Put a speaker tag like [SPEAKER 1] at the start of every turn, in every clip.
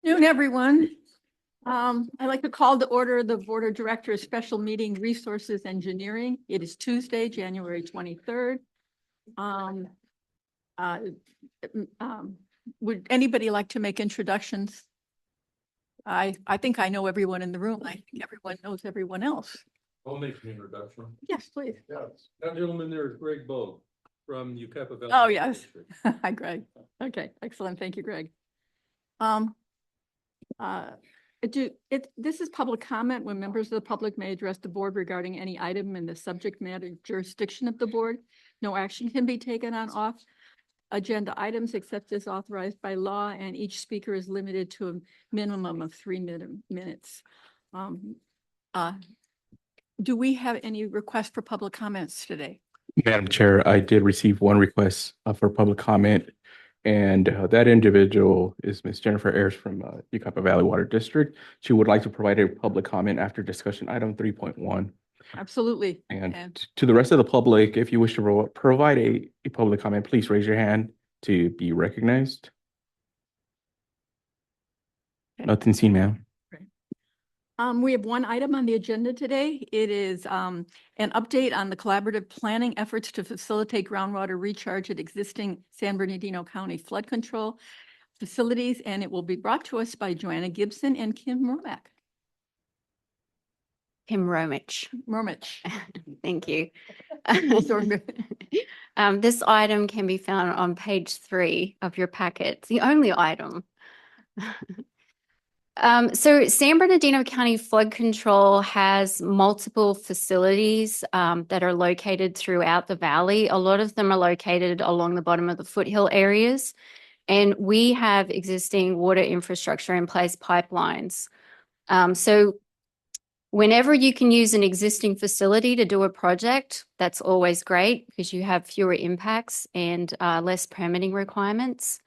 [SPEAKER 1] Afternoon, everyone. I'd like to call to order the Board of Directors Special Meeting Resources Engineering. It is Tuesday, January 23rd. Would anybody like to make introductions? I think I know everyone in the room. I think everyone knows everyone else.
[SPEAKER 2] I'll make an introduction.
[SPEAKER 1] Yes, please.
[SPEAKER 2] Yes. That gentleman there is Greg Bogue from Yucaipa Valley.
[SPEAKER 1] Oh, yes. Hi, Greg. Okay, excellent. Thank you, Greg. This is public comment when members of the public may address the board regarding any item in the subject matter jurisdiction of the board. No action can be taken on off agenda items except as authorized by law, and each speaker is limited to a minimum of 3 minutes. Do we have any requests for public comments today?
[SPEAKER 3] Madam Chair, I did receive one request for public comment, and that individual is Ms. Jennifer Ayers from Yucaipa Valley Water District. She would like to provide a public comment after discussion item 3.1.
[SPEAKER 1] Absolutely.
[SPEAKER 3] And to the rest of the public, if you wish to provide a public comment, please raise your hand to be recognized.
[SPEAKER 1] Okay.
[SPEAKER 3] Nothing seen, ma'am.
[SPEAKER 1] We have one item on the agenda today. It is an update on the collaborative planning efforts to facilitate groundwater recharge at existing San Bernardino County flood control facilities, and it will be brought to us by Joanna Gibson and Kim Romack.
[SPEAKER 4] Kim Romich. Thank you. This item can be found on page 3 of your packet. It's the only item. So San Bernardino County Flood Control has multiple facilities that are located throughout the valley. A lot of them are located along the bottom of the foothill areas, and we have existing water infrastructure in place, pipelines. So whenever you can use an existing facility to do a project, that's always great because you have fewer impacts and less permitting requirements.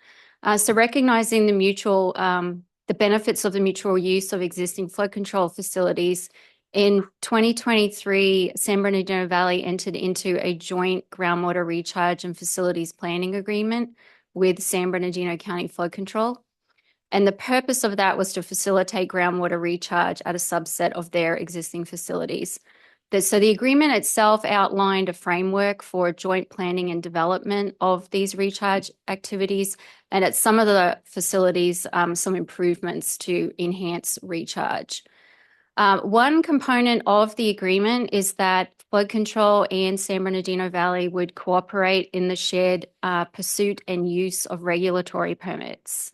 [SPEAKER 4] So recognizing the benefits of the mutual use of existing flood control facilities, in 2023, San Bernardino Valley entered into a joint groundwater recharge and facilities planning agreement with San Bernardino County Flood Control. And the purpose of that was to facilitate groundwater recharge at a subset of their existing facilities. So the agreement itself outlined a framework for joint planning and development of these recharge activities, and at some of the facilities, some improvements to enhance recharge. One component of the agreement is that Flood Control and San Bernardino Valley would cooperate in the shared pursuit and use of regulatory permits.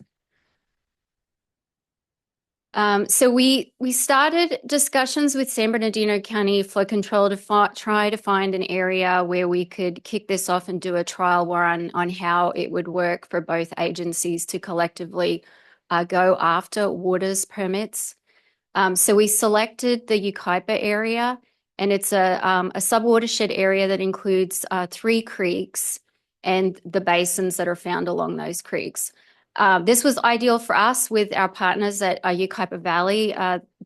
[SPEAKER 4] So we started discussions with San Bernardino County Flood Control to try to find an area where we could kick this off and do a trial run on how it would work for both agencies to collectively go after waters permits. So we selected the Yucaipa area, and it's a subwatershed area that includes 3 creeks and the basins that are found along those creeks. This was ideal for us with our partners at Yucaipa Valley.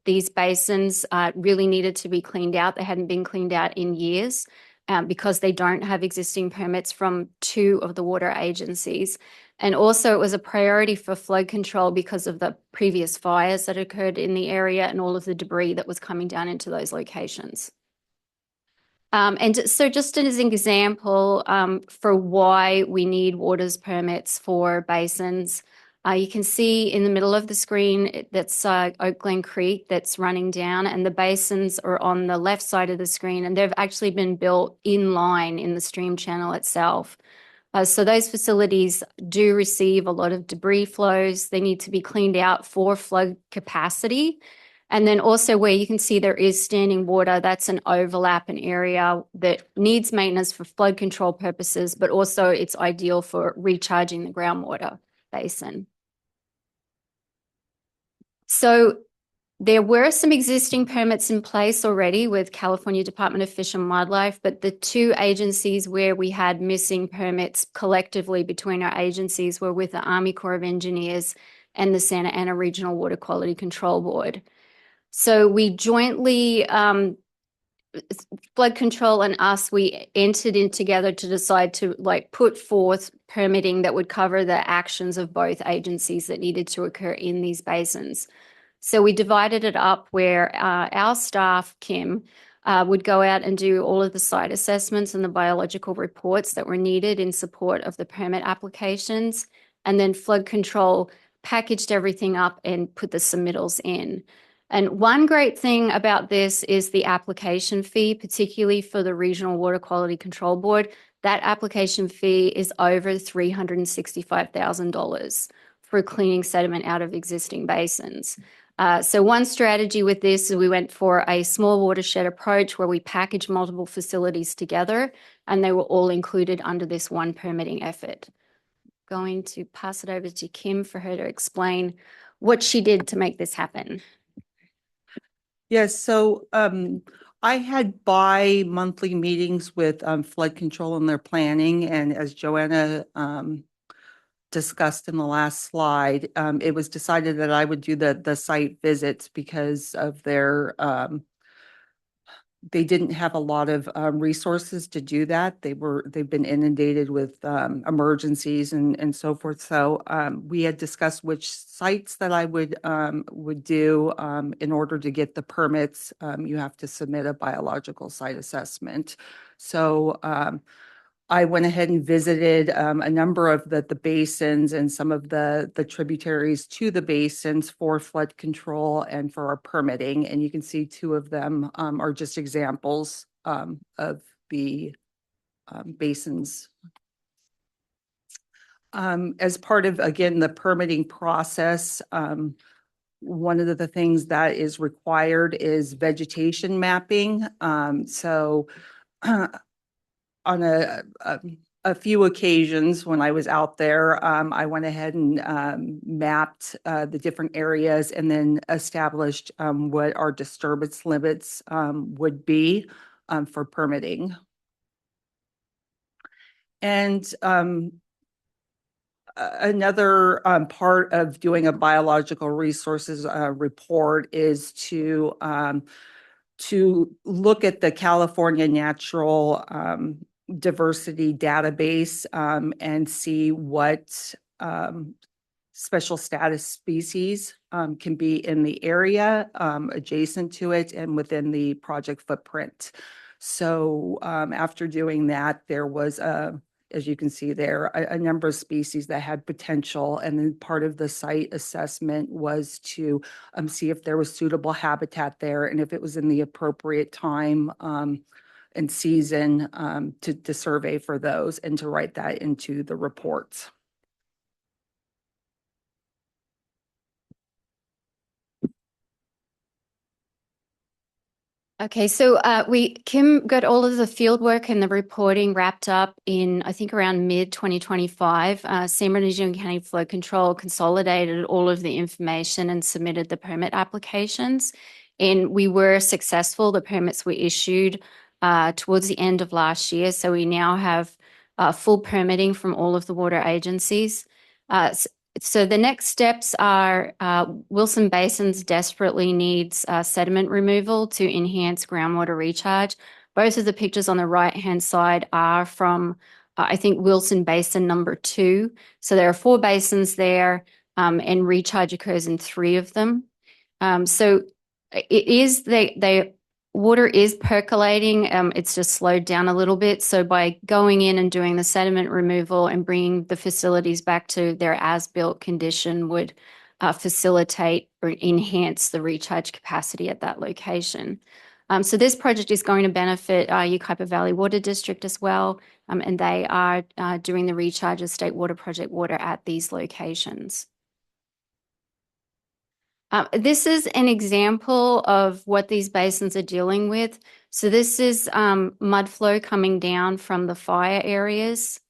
[SPEAKER 4] These basins really needed to be cleaned out. They hadn't been cleaned out in years because they don't have existing permits from 2 of the water agencies. And also it was a priority for flood control because of the previous fires that occurred in the area and all of the debris that was coming down into those locations. And so just as an example for why we need waters permits for basins, you can see in the middle of the screen that's Oak Glen Creek that's running down, and the basins are on the left side of the screen, and they've actually been built in line in the stream channel itself. So those facilities do receive a lot of debris flows. They need to be cleaned out for flood capacity. And then also where you can see there is standing water, that's an overlap, an area that needs maintenance for flood control purposes, but also it's ideal for recharging the groundwater basin. So there were some existing permits in place already with California Department of Fish and Wildlife, but the 2 agencies where we had missing permits collectively between our agencies were with the Army Corps of Engineers and the Santa Ana Regional Water Quality Control Board. So we jointly flood control and us, we entered in together to decide to like put forth permitting that would cover the actions of both agencies that needed to occur in these basins. So we divided it up where our staff, Kim, would go out and do all of the site assessments and the biological reports that were needed in support of the permit applications. And then flood control packaged everything up and put the submittals in. And one great thing about this is the application fee, particularly for the Regional Water Quality Control Board. That application fee is over $365,000 for cleaning sediment out of existing basins. So one strategy with this is we went for a small watershed approach where we packaged multiple facilities together and they were all included under this one permitting effort. Going to pass it over to Kim for her to explain what she did to make this happen.
[SPEAKER 5] Yes, so I had bi-monthly meetings with flood control and their planning, and as Joanna discussed in the last slide, it was decided that I would do the site visits because of their they didn't have a lot of resources to do that. They've been inundated with emergencies and so forth. So we had discussed which sites that I would do in order to get the permits. You have to submit a biological site assessment. So I went ahead and visited a number of the basins and some of the tributaries to the basins for flood control and for our permitting. And you can see two of them are just examples of the basins. As part of, again, the permitting process, one of the things that is required is vegetation mapping. So on a few occasions when I was out there, I went ahead and mapped the different areas and then established what our disturbance limits would be for permitting. And another part of doing a biological resources report is to look at the California Natural Diversity Database and see what special status species can be in the area adjacent to it and within the project footprint. So after doing that, there was as you can see there, a number of species that had potential. And then part of the site assessment was to see if there was suitable habitat there and if it was in the appropriate time and season to survey for those and to write that into the reports.
[SPEAKER 4] Okay, so Kim got all of the field work and the reporting wrapped up in, I think, around mid-2025. San Bernardino County Flood Control consolidated all of the information and submitted the permit applications. And we were successful. The permits were issued towards the end of last year. So we now have full permitting from all of the water agencies. So the next steps are Wilson Basins desperately needs sediment removal to enhance groundwater recharge. Both of the pictures on the right-hand side are from, I think, Wilson Basin number 2. So there are 4 basins there and recharge occurs in 3 of them. So it is, water is percolating. It's just slowed down a little bit. So by going in and doing the sediment removal and bringing the facilities back to their as-built condition would facilitate or enhance the recharge capacity at that location. So this project is going to benefit Yucaipa Valley Water District as well. And they are doing the recharge of State Water Project water at these locations. This is an example of what these basins are dealing with. So this is mud flow coming down from the fire areas.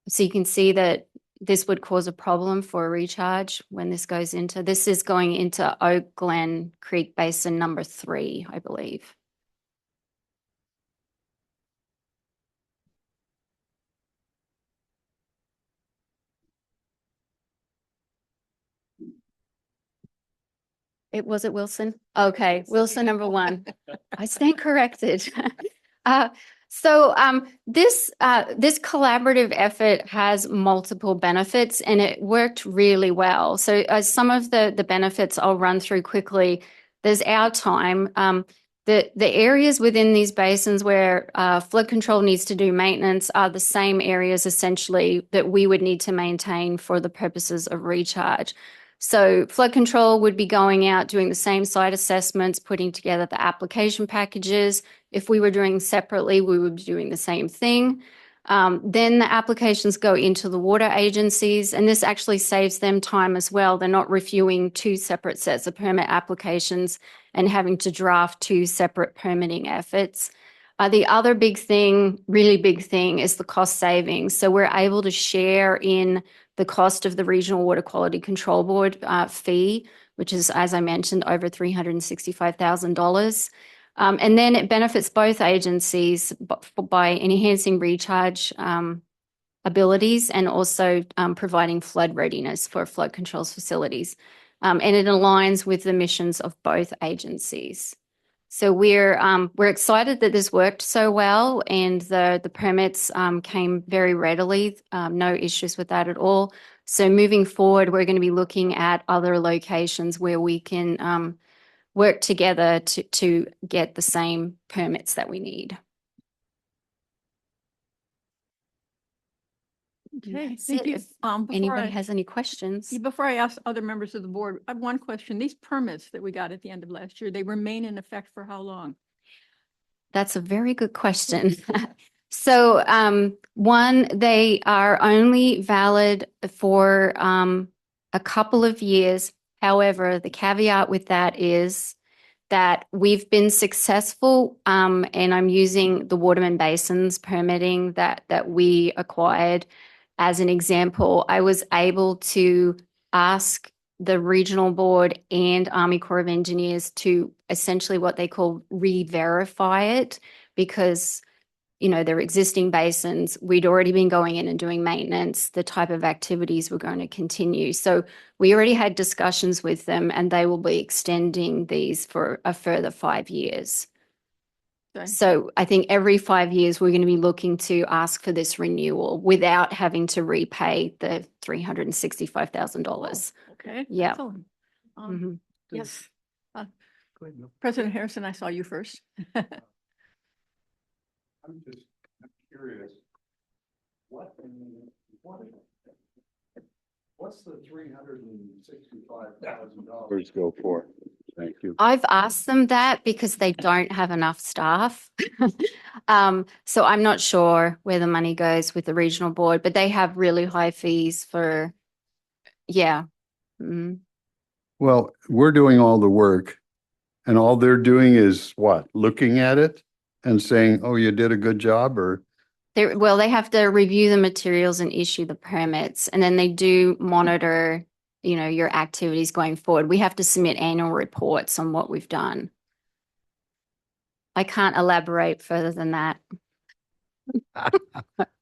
[SPEAKER 4] So you can see that this would cause a problem for a recharge when this goes into, this is going into Oak Glen Creek Basin number 3, I believe. was it Wilson? Okay, Wilson number 1. I stand corrected. This collaborative effort has multiple benefits and it worked really well. So some of the benefits I'll run through quickly. There's our time. The areas within these basins where flood control needs to do maintenance are the same areas essentially that we would need to maintain for the purposes of recharge. So flood control would be going out, doing the same site assessments, putting together the application packages. If we were doing separately, we would be doing the same thing. Then the applications go into the water agencies, and this actually saves them time as well. They're not reviewing 2 separate sets of permit applications and having to draft 2 separate permitting efforts. The other big thing, really big thing, is the cost savings. So we're able to share in the cost of the Regional Water Quality Control Board fee, which is, as I mentioned, over $365,000. And then it benefits both agencies by enhancing recharge abilities and also providing flood readiness for flood controls facilities. And it aligns with the missions of both agencies. So we're excited that this worked so well, and the permits came very readily. No issues with that at all. So moving forward, we're going to be looking at other locations where we can work together to get the same permits that we need.
[SPEAKER 1] Okay,
[SPEAKER 4] That's
[SPEAKER 1] thank
[SPEAKER 4] it.
[SPEAKER 1] you.
[SPEAKER 4] If
[SPEAKER 1] Before
[SPEAKER 4] anybody
[SPEAKER 1] I-
[SPEAKER 4] has any questions?
[SPEAKER 1] Before I ask other members of the board, I have one question. These permits that we got at the end of last year, they remain in effect for how long?
[SPEAKER 4] That's a very good question. So, one, they are only valid for a couple of years. However, the caveat with that is that we've been successful, and I'm using the Waterman Basins permitting that we acquired as an example. I was able to ask the regional board and Army Corps of Engineers to essentially what they call re-verify it, because they're existing basins. We'd already been going in and doing maintenance. The type of activities were going to continue. So we already had discussions with them, and they will be extending these for a further 5 years.
[SPEAKER 1] Okay.
[SPEAKER 4] So I think every 5 years, we're going to be looking to ask for this renewal without having to repay the $365,000.
[SPEAKER 1] Okay.
[SPEAKER 4] Yeah.
[SPEAKER 1] Excellent.
[SPEAKER 4] Mhm.
[SPEAKER 1] Yes.
[SPEAKER 6] Go ahead, Mel.
[SPEAKER 1] President Harrison, I saw you first.
[SPEAKER 7] I'm just curious, what's the $365,000 go for? Thank you.
[SPEAKER 4] I've asked them that because they don't have enough staff. So I'm not sure where the money goes with the regional board, but they have really high fees for, yeah. Mhm.
[SPEAKER 7] Well, we're doing all the work and all they're doing is what? Looking at it and saying, oh, you did a good job, or?
[SPEAKER 4] They have to review the materials and issue the permits, and then they do monitor, your activities going forward. We have to submit annual reports on what we've done. I can't elaborate further than that.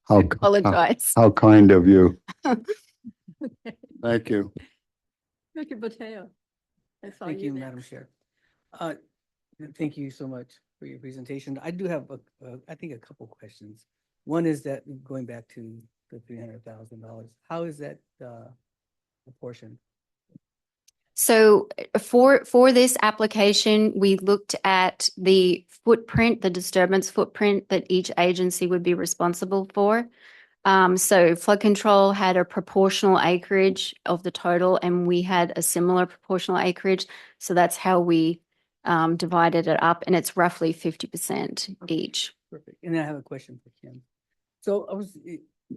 [SPEAKER 4] Apologize.
[SPEAKER 7] How kind of you. Thank you.
[SPEAKER 1] Mr. Mateo. I saw
[SPEAKER 6] Thank you,
[SPEAKER 1] there.
[SPEAKER 6] Madam Chair. Thank you so much for your presentation. I do have, I think, a couple questions. One is that going back to the $300,000, how is that proportion?
[SPEAKER 4] So for this application, we looked at the footprint, the disturbance footprint that each agency would be responsible for. So flood control had a proportional acreage of the total, and we had a similar proportional acreage. So that's how we divided it up, and it's roughly 50% each.
[SPEAKER 6] Perfect. And then I have a question for Kim. So I was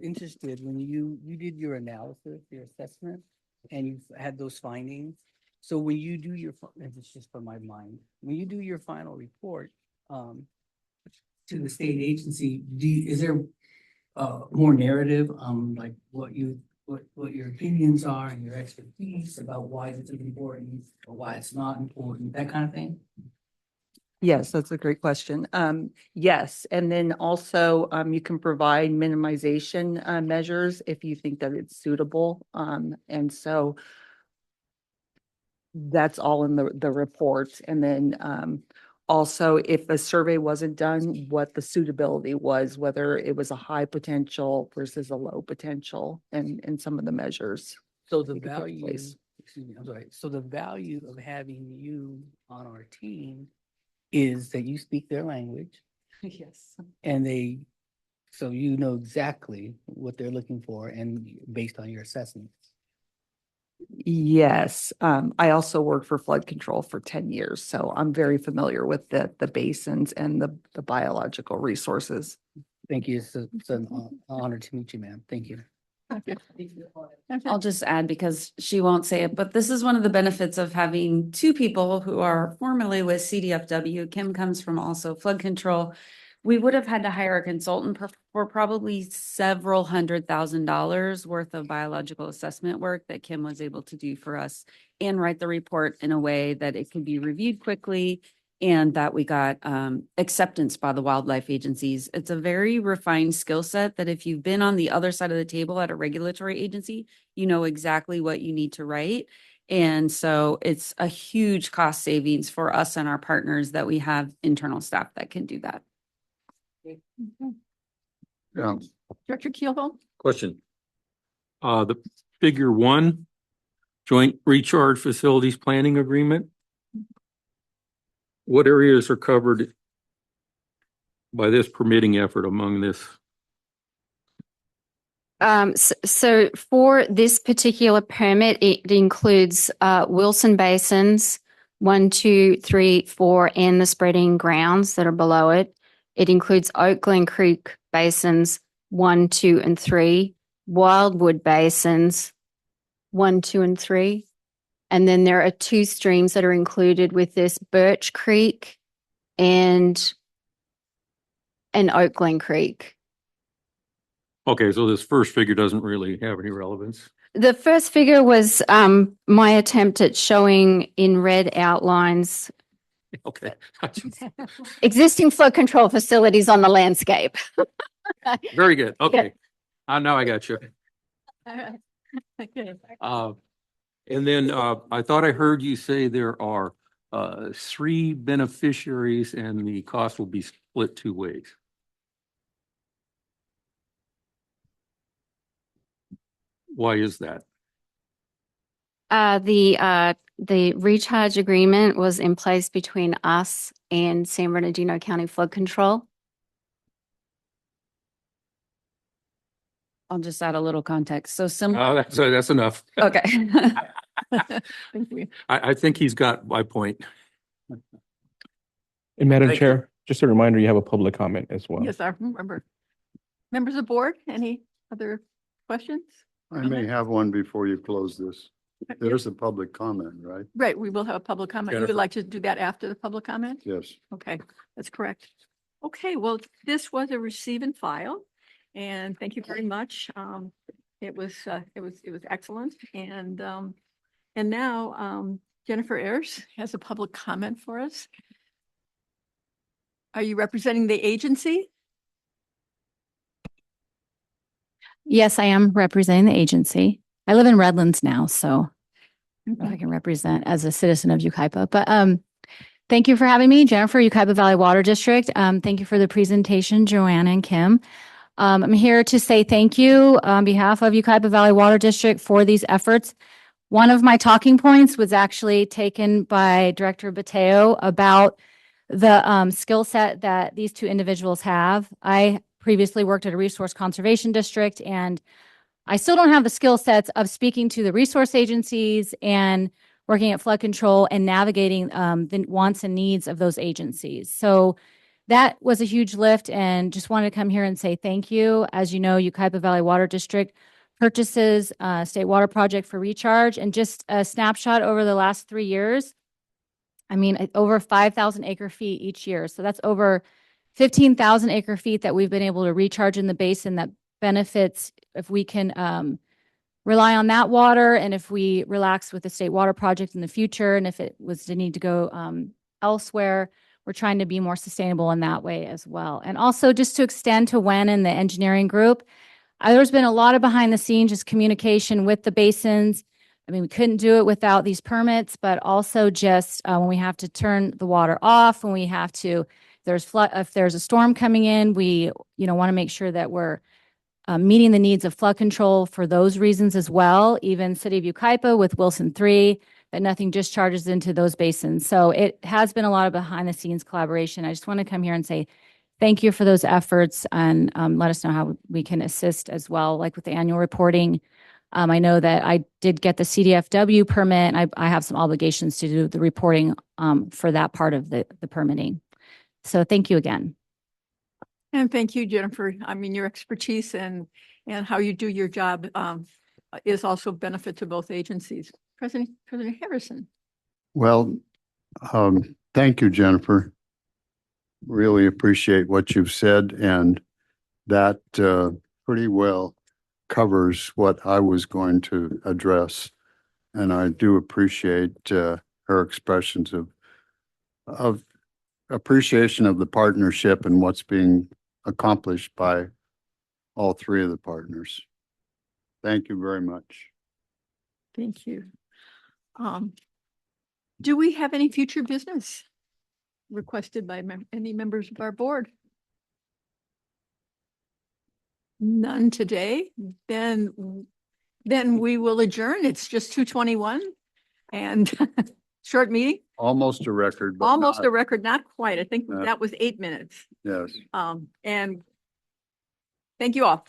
[SPEAKER 6] interested when you did your analysis, your assessment, and you've had those findings. So when you do your, and it's just for my mind, when you do your final report to the state agency, is there more narrative on like what your opinions are and your expertise about why it's important or why it's not important, that kind of thing?
[SPEAKER 5] Yes, that's a great question. Yes, and then also you can provide minimization measures if you think that it's suitable. And so that's all in the report. And then also if a survey wasn't done, what the suitability was, whether it was a high potential versus a low potential and some of the measures.
[SPEAKER 6] So the
[SPEAKER 5] you could put in
[SPEAKER 6] value,
[SPEAKER 5] place.
[SPEAKER 6] excuse me, I'm sorry. So the value of having you on our team is that you speak their language
[SPEAKER 1] Yes.
[SPEAKER 6] and so you know exactly what they're looking for and based on your assessments.
[SPEAKER 5] Yes, I also worked for flood control for 10 years, so I'm very familiar with the basins and the biological resources.
[SPEAKER 6] Thank you. It's an honor to meet you, ma'am. Thank you.
[SPEAKER 8] I'll just add because she won't say it, but this is one of the benefits of having two people who are formerly with CDFW. Kim comes from also flood control. We would have had to hire a consultant for probably several $100,000 worth of biological assessment work that Kim was able to do for us and write the report in a way that it could be reviewed quickly and that we got acceptance by the wildlife agencies. It's a very refined skill set that if you've been on the other side of the table at a regulatory agency, you know exactly what you need to write. And so it's a huge cost savings for us and our partners that we have internal staff that can do that.
[SPEAKER 7] Yeah.
[SPEAKER 1] Director Keelholm?
[SPEAKER 2] Question. The figure 1, joint recharge facilities planning agreement. What areas are covered by this permitting effort among this?
[SPEAKER 4] So for this particular permit, it includes Wilson Basins, 1, 2, 3, 4, and the spreading grounds that are below it. It includes Oakland Creek Basins, 1, 2, and 3, Wildwood Basins, 1, 2, and 3. And then there are 2 streams that are included with this, Birch Creek and Oakland Creek.
[SPEAKER 2] Okay, so this first figure doesn't really have any relevance.
[SPEAKER 4] The first figure was my attempt at showing in red outlines
[SPEAKER 2] Okay.
[SPEAKER 4] existing flood control facilities on the landscape.
[SPEAKER 2] Very good. Okay. Now I got you.
[SPEAKER 1] Okay.
[SPEAKER 2] And then I thought I heard you say there are 3 beneficiaries and the cost will be split 2 ways. Why is that?
[SPEAKER 4] The recharge agreement was in place between us and San Bernardino County Flood Control.
[SPEAKER 8] I'll just add a little context. So
[SPEAKER 2] That's enough.
[SPEAKER 8] okay.
[SPEAKER 1] Thank you.
[SPEAKER 2] I think he's got my point.
[SPEAKER 3] And Madam
[SPEAKER 2] Thank you.
[SPEAKER 3] Chair, just a reminder, you have a public comment as well.
[SPEAKER 1] Yes, I remember. Members of the board, any other questions?
[SPEAKER 7] I may have one before you close this. There's a public comment, right?
[SPEAKER 1] Right, we will have a public comment. You would
[SPEAKER 2] Jennifer.
[SPEAKER 1] like to do that after the public comment?
[SPEAKER 7] Yes.
[SPEAKER 1] Okay, that's correct. Okay, well, this was a receive and file, and thank you very much. It was excellent, and now Jennifer Ayers has a public comment for us. Are you representing the agency?
[SPEAKER 9] Yes, I am representing the agency. I live in Redlands now, so I can represent as a citizen of Yucaipa. But thank you for having me, Jennifer, Yucaipa Valley Water District. Thank you for the presentation, Joanna and Kim. I'm here to say thank you on behalf of Yucaipa Valley Water District for these efforts. One of my talking points was actually taken by Director Bateo about the skill set that these 2 individuals have. I previously worked at a resource conservation district, and I still don't have the skill sets of speaking to the resource agencies and working at flood control and navigating the wants and needs of those agencies. So that was a huge lift, and just wanted to come here and say thank you. As you know, Yucaipa Valley Water District purchases a state water project for recharge, and just a snapshot over the last 3 years. I mean, over 5,000 acre feet each year. So that's over 15,000 acre feet that we've been able to recharge in the basin that benefits if we can rely on that water, and if we relax with the state water project in the future, and if it was to need to go elsewhere, we're trying to be more sustainable in that way as well. And also just to extend to Wen and the engineering group, there's been a lot of behind the scenes just communication with the basins. I mean, we couldn't do it without these permits, but also just when we have to turn the water off, when we have to, if there's a storm coming in, we, want to make sure that we're meeting the needs of flood control for those reasons as well. Even City of Yucaipa with Wilson 3, that nothing discharges into those basins. So it has been a lot of behind the scenes collaboration. I just want to come here and say thank you for those efforts and let us know how we can assist as well, like with the annual reporting. I know that I did get the CDFW permit. I have some obligations to do the reporting for that part of the permitting. So thank you again.
[SPEAKER 1] And thank you, Jennifer. I mean, your expertise and how you do your job is also benefit to both agencies. President Harrison.
[SPEAKER 7] Well, thank you, Jennifer. Really appreciate what you've said, and that pretty well covers what I was going to address. And I do appreciate her expressions of appreciation of the partnership and what's being accomplished by all three of the partners. Thank you very much.
[SPEAKER 1] Thank you. Do we have any future business requested by any members of our board? None today. Then we will adjourn. It's just 2:21 and short meeting,
[SPEAKER 7] Almost a record, but
[SPEAKER 1] almost
[SPEAKER 7] not-
[SPEAKER 1] a record, not quite. I think
[SPEAKER 7] No.
[SPEAKER 1] that was 8 minutes.
[SPEAKER 7] Yes.
[SPEAKER 1] And thank you all.